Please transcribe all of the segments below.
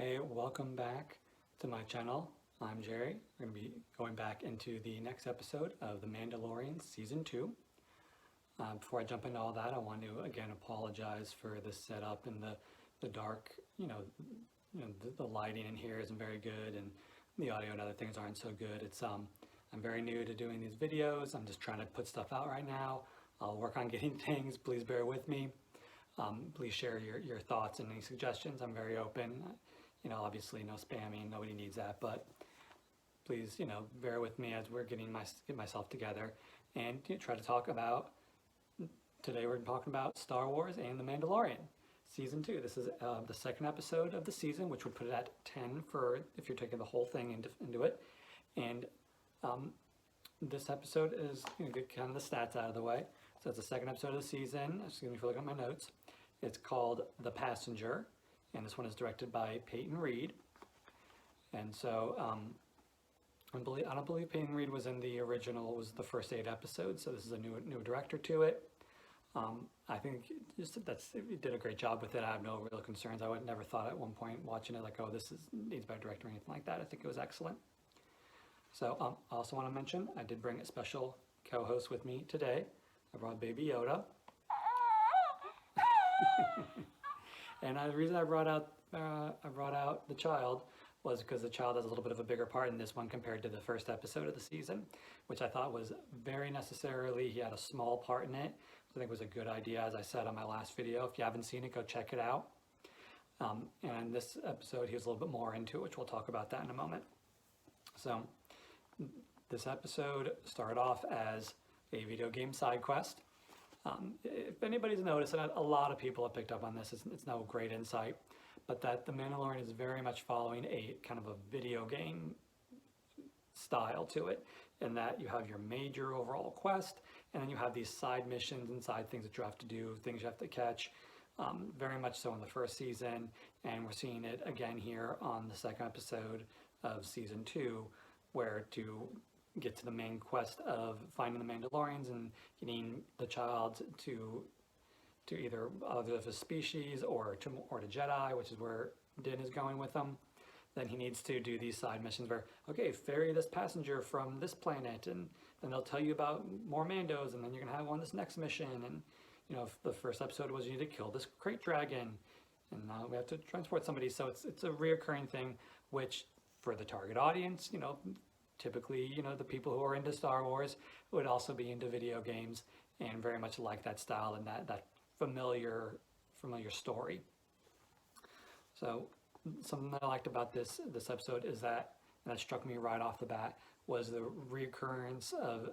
Hey, welcome back to my channel. I'm Jerry. We're going to be going back into the next episode of The Mandalorian Season 2. Before I jump into all that, I want to again apologize for the setup and the dark, the lighting in here isn't very good and the audio and other things aren't so good. I'm very new to doing these videos. I'm just trying to put stuff out right now. I'll work on getting things. Please bear with me. Please share your thoughts and any suggestions. I'm very open. Obviously no spamming, nobody needs that, but please, bear with me as we're get myself together and try to talk about, today we're talking about Star Wars and The Mandalorian, Season 2. This is the second episode of the season, which would put it at 10 for if you're taking the whole thing into it. And this episode is, get kind of the stats out of the way. So it's the second episode of the season. Excuse me for looking at my notes. It's called The Passenger. And this one is directed by Peyton Reed. And so I don't believe Peyton Reed was in the original, was the first 8 episodes, so this is a new director to it. I think he did a great job with it. I have no real concerns. I would never thought at one point watching it like, oh, needs better directing or anything like that. I think it was excellent. So I also want to mention, I did bring a special co-host with me today. I brought Baby Yoda. And the reason I brought out the child was because the child has a little bit of a bigger part in this one compared to the first episode of the season, which I thought was very necessarily. He had a small part in it, which I think was a good idea. As I said on my last video, if you haven't seen it, go check it out. And in this episode, he was a little bit more into it, which we'll talk about that in a moment. So this episode started off as a video game side quest. If anybody's noticed, and a lot of people have picked up on this, it's no great insight, but that The Mandalorian is very much following a kind of a video game style to it, in that you have your major overall quest, and then you have these side missions and side things that you have to do, things you have to catch, very much so in the first season, and we're seeing it again here on the second episode of Season 2, where to get to the main quest of finding the Mandalorians and getting the child to either of his species or to Jedi, which is where Din is going with them. Then he needs to do these side missions where, okay, ferry this passenger from this planet, and then they'll tell you about more Mandos, and then you're gonna have on this next mission. And the first episode was you need to kill this crate dragon, and now we have to transport somebody. So it's a reoccurring thing, which for the target audience, typically, the people who are into Star Wars would also be into video games and very much like that style and that familiar story. So something that I liked about this episode is that, and that struck me right off the bat, was the reoccurrence of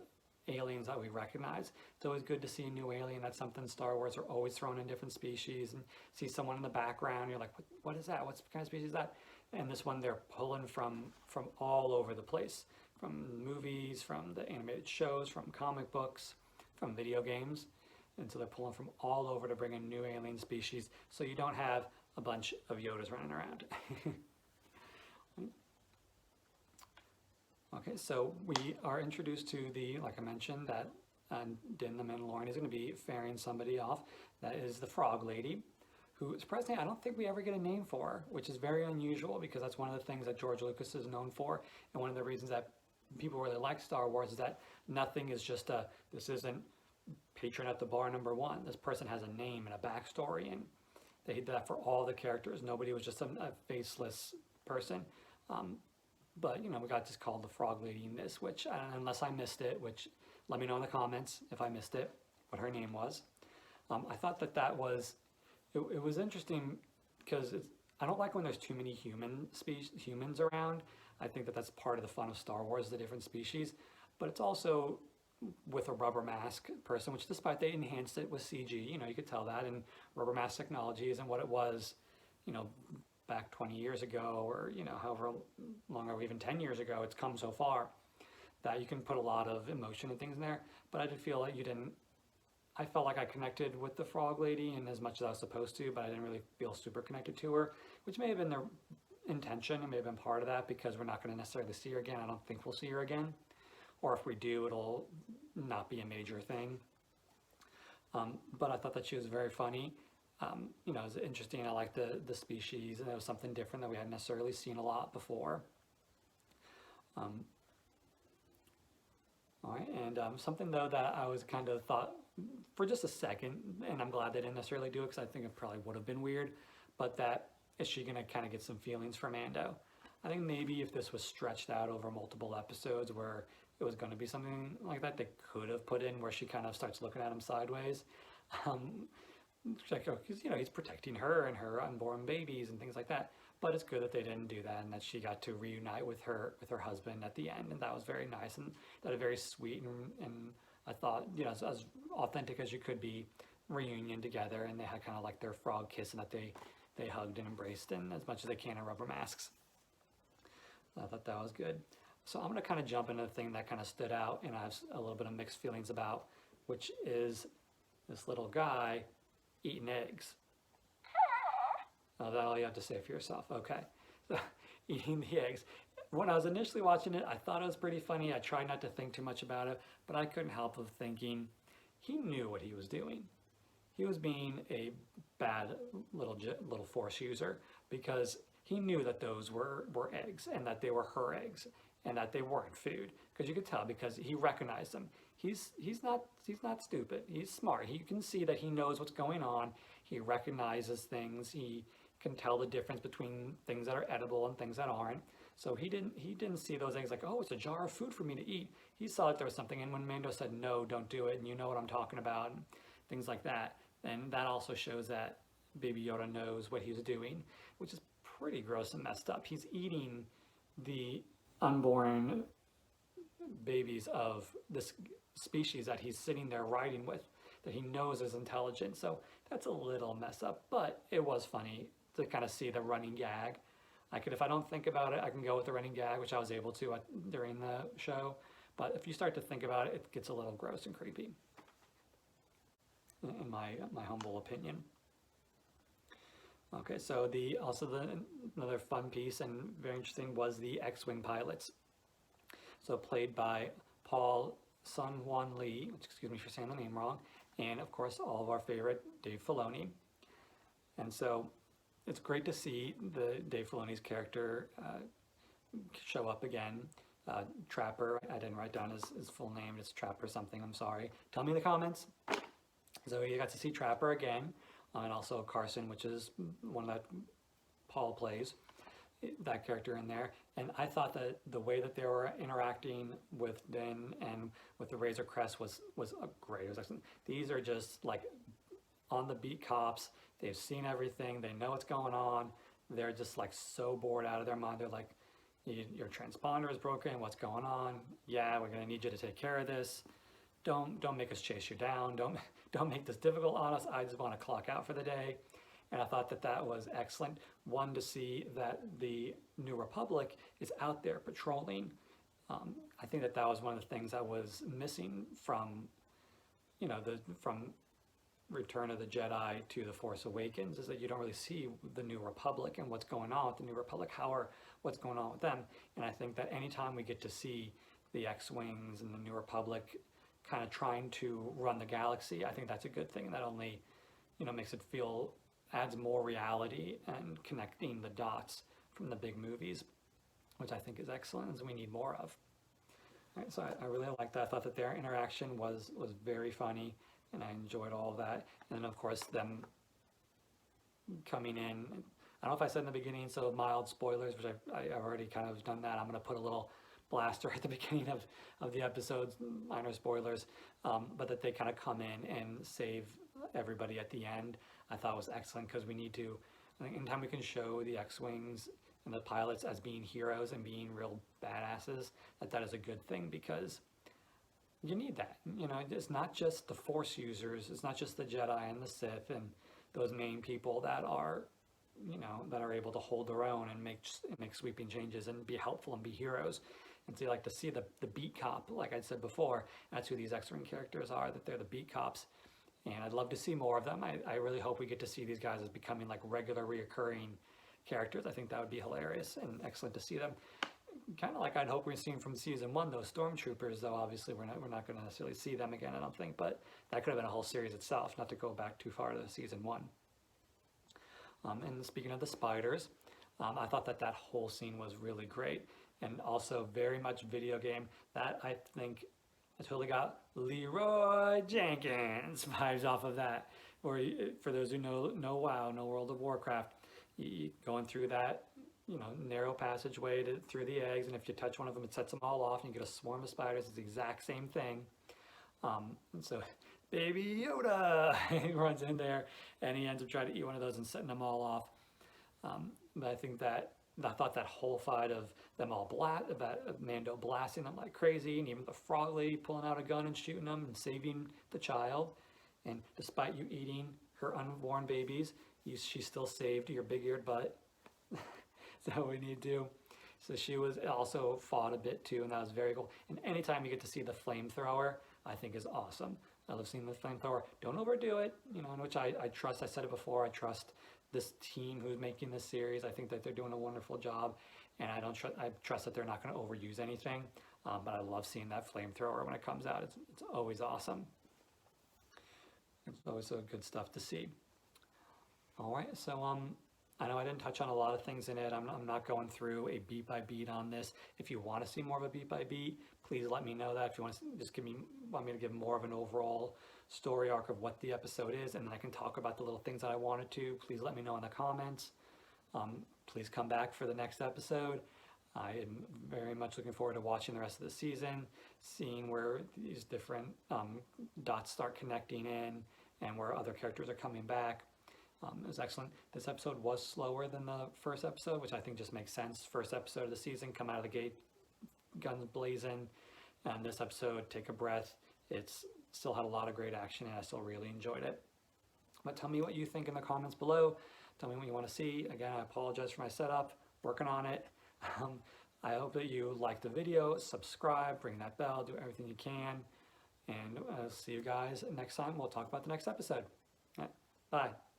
aliens that we recognize. It's always good to see a new alien. That's something Star Wars are always throwing in different species, and see someone in the background, you're like, what is that? What kind of species is that? And this one, they're pulling from all over the place, from movies, from the animated shows, from comic books, from video games. And so they're pulling from all over to bring a new alien species, so you don't have a bunch of Yodas running around. Okay, so we are introduced to like I mentioned, that Din the Mandalorian is going to be ferrying somebody off. That is the Frog Lady, who, surprisingly, I don't think we ever get a name for her, which is very unusual because that's one of the things that George Lucas is known for, and one of the reasons that people really like Star Wars is that nothing is just this isn't patron at the bar #1. This person has a name and a backstory, and they did that for all the characters. Nobody was just a faceless person. But, we got just called the Frog Lady in this, which, unless I missed it, which, let me know in the comments if I missed it, what her name was. I thought that was, it was interesting because I don't like when there's too many humans around. I think that's part of the fun of Star Wars, the different species, but it's also with a rubber mask person, which despite they enhanced it with CG, you could tell that, and rubber mask technology isn't what it was, back 20 years ago, or, however long, or even 10 years ago. It's come so far that you can put a lot of emotion and things in there, but I did feel like I felt like I connected with the Frog Lady in as much as I was supposed to, but I didn't really feel super connected to her, which may have been their intention. It may have been part of that because we're not going to necessarily see her again. I don't think we'll see her again, or if we do, it'll not be a major thing. But I thought that she was very funny. You know, it was interesting. I liked the species, and it was something different that we hadn't necessarily seen a lot before. Um, all right, and something though that I was kind of thought for just a second, and I'm glad they didn't necessarily do it because I think it probably would have been weird, but that is she gonna kind of get some feelings for Mando? I think maybe if this was stretched out over multiple episodes where it was going to be something like that, they could have put in where she kind of starts looking at him sideways. Um, like, oh, because you know he's protecting her and her unborn babies and things like that. But it's good that they didn't do that and that she got to reunite with her husband at the end, and that was very nice and that was very sweet and I thought you know as authentic as you could be reunion together, and they had kind of like their frog kiss and that they hugged and embraced and as much as they can in rubber masks. I thought that was good. So I'm going to kind of jump into the thing that kind of stood out and I have a little bit of mixed feelings about, which is this little guy eating eggs. Oh, that's all you have to say for yourself. Okay. So, eating the eggs. When I was initially watching it, I thought it was pretty funny. I tried not to think too much about it, but I couldn't help but thinking he knew what he was doing. He was being a bad little force user because he knew that those were eggs and that they were her eggs and that they weren't food, because you could tell because he recognized them. He's not stupid. He's smart. He can see that he knows what's going on. He recognizes things. He can tell the difference between things that are edible and things that aren't. So he didn't see those eggs like, oh, it's a jar of food for me to eat. He saw that there was something, and when Mando said no, don't do it, and you know what I'm talking about, and things like that, and that also shows that Baby Yoda knows what he's doing, which is pretty gross and messed up. He's eating the unborn babies of this species that he's sitting there riding with, that he knows is intelligent. So that's a little messed up, but it was funny to kind of see the running gag. If I don't think about it, I can go with the running gag, which I was able to during the show. But if you start to think about it, it gets a little gross and creepy, in my humble opinion. Okay, so another fun piece and very interesting was the X-Wing pilots. So played by Paul Sun-Hwan Lee, excuse me for saying the name wrong, and of course all of our favorite Dave Filoni. And so it's great to see the Dave Filoni's character show up again. Trapper, I didn't write down his full name, it's Trapper something, I'm sorry. Tell me in the comments. So you got to see Trapper again, and also Carson, which is one that Paul plays, that character in there. And I thought that the way that they were interacting with Din and with the Razor Crest was great. It was excellent. These are just like on the beat cops. They've seen everything. They know what's going on. They're just like so bored out of their mind. They're like, your transponder is broken. What's going on? Yeah, we're gonna need you to take care of this. Don't make us chase you down. Don't make this difficult on us. I just want to clock out for the day. And I thought that was excellent. One, to see that the New Republic is out there patrolling. I think that was one of the things that was missing from, from Return of the Jedi to The Force Awakens, is that you don't really see the New Republic and what's going on with the New Republic, what's going on with them. And I think that anytime we get to see the X-Wings and the New Republic kind of trying to run the galaxy, I think that's a good thing. That only, makes it adds more reality and connecting the dots from the big movies, which I think is excellent, as we need more of. All right, so I really liked that. I thought that their interaction was very funny, and I enjoyed all of that. And then of course them coming in, I don't know if I said in the beginning, so mild spoilers, which I've already kind of done that. I'm going to put a little blaster at the beginning of the episodes, minor spoilers, but that they kind of come in and save everybody at the end, I thought was excellent, because we need to, I think anytime we can show the X-Wings and the pilots as being heroes and being real badasses, that is a good thing, because you need that. It's not just the Force users, it's not just the Jedi and the Sith and those main people that are, that are able to hold their own and make sweeping changes and be helpful and be heroes. And so you like to see the beat cop, like I said before, that's who these X-Wing characters are, that they're the beat cops. And I'd love to see more of them. I really hope we get to see these guys as becoming like regular reoccurring characters. I think that would be hilarious and excellent to see them. Kind of like I'd hope we're seeing from season 1, those stormtroopers, though obviously we're not going to necessarily see them again, I don't think, but that could have been a whole series itself, not to go back too far to season 1. And speaking of the spiders, I thought that that whole scene was really great, and also very much video game. That I think I totally got Leroy Jenkins vibes off of that. Or for those who know WoW, know World of Warcraft, going through that narrow passageway through the eggs, and if you touch one of them, it sets them all off, and you get a swarm of spiders. It's the exact same thing. And so Baby Yoda he runs in there, and he ends up trying to eat one of those and setting them all off. But I thought that whole fight of them all that Mando blasting them like crazy, and even the frog lady pulling out a gun and shooting them and saving the child. And despite you eating her unborn babies, she still saved your big-eared butt. So we need to. So she was also fought a bit too, and that was very cool. And anytime you get to see the flamethrower, I think is awesome. I love seeing the flamethrower. Don't overdo it, in which I trust. I said it before. I trust this team who's making this series. I think that they're doing a wonderful job, and I trust that they're not going to overuse anything. But I love seeing that flamethrower when it comes out. It's always awesome. It's always so good stuff to see. All right, so I know I didn't touch on a lot of things in it. I'm not going through a beat by beat on this. If you want to see more of a beat by beat, please let me know that. If you want to just want me to give more of an overall story arc of what the episode is, and then I can talk about the little things that I wanted to, please let me know in the comments. Please come back for the next episode. I am very much looking forward to watching the rest of the season, seeing where these different dots start connecting in and where other characters are coming back. It was excellent. This episode was slower than the first episode, which I think just makes sense. First episode of the season, come out of the gate, guns blazing. And this episode, take a breath. It's still had a lot of great action, and I still really enjoyed it. But tell me what you think in the comments below. Tell me what you want to see. Again, I apologize for my setup. Working on it. I hope that you like the video, subscribe, ring that bell, do everything you can. And I'll see you guys next time. We'll talk about the next episode. All right, bye.